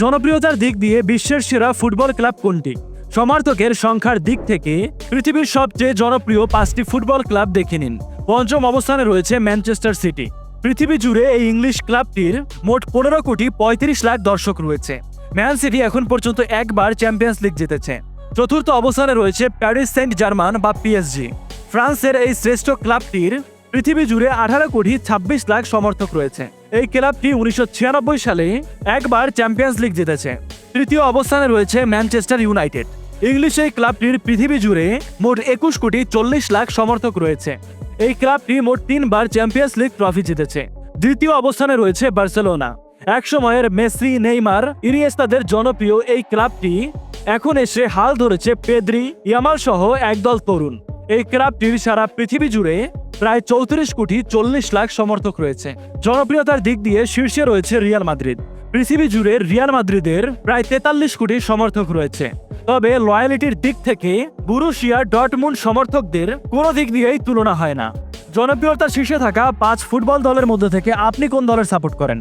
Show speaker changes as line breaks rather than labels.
জনপ্রিয়তার দিক দিয়ে বিশ্বের সেরা ফুটবল ক্লাব কোনটি? সমর্থকের সংখ্যার দিক থেকে পৃথিবীর সবচেয়ে জনপ্রিয় 5টি ফুটবল ক্লাব দেখে নিন। পঞ্চম অবস্থানে রয়েছে ম্যানচেস্টার সিটি। পৃথিবী জুড়ে এই ইংলিশ ক্লাবটির মোট 15,35,00,000 দর্শক রয়েছে। ম্যান সিটি এখন পর্যন্ত একবার চ্যাম্পিয়ন্স লিগ জিতেছে। চতুর্থ অবস্থানে রয়েছে প্যারিস সেন্ট জার্মান বা পিএসজি। ফ্রান্সের এই শ্রেষ্ঠ ক্লাবটির পৃথিবী জুড়ে 18,26,00,000 সমর্থক রয়েছে। এই ক্লাবটি 1996 সালে একবার চ্যাম্পিয়ন্স লিগ জিতেছে। তৃতীয় অবস্থানে রয়েছে ম্যানচেস্টার ইউনাইটেড। ইংলিশ এই ক্লাবটির পৃথিবী জুড়ে মোট 21,40,00,000 সমর্থক রয়েছে। এই ক্লাবটি মোট 3বার চ্যাম্পিয়ন্স লিগ ট্রফি জিতেছে। দ্বিতীয় অবস্থানে রয়েছে বার্সেলোনা। একসময়ের মেসি, নেইমার, ইনিয়েস্তাদের জনপ্রিয় এই ক্লাবটি এখন এসে হাল ধরেছে পেদ্রি, ইয়ামাল সহ একদল তরুণ। এই ক্লাবটির সারা পৃথিবী জুড়ে প্রায় 34,40,00,000 সমর্থক রয়েছে। জনপ্রিয়তার দিক দিয়ে শীর্ষে রয়েছে রিয়াল মাদ্রিদ। পৃথিবী জুড়ে রিয়াল মাদ্রিদের প্রায় 43 কোটি সমর্থক রয়েছে। তবে লয়ালিটির দিক থেকে বরুসিয়া ডর্টমুন্ড সমর্থকদের কোনো দিক দিয়েই তুলনা হয় না। জনপ্রিয়তার শীর্ষে থাকা 5 ফুটবল দলের মধ্যে থেকে আপনি কোন দলের সাপোর্ট করেন?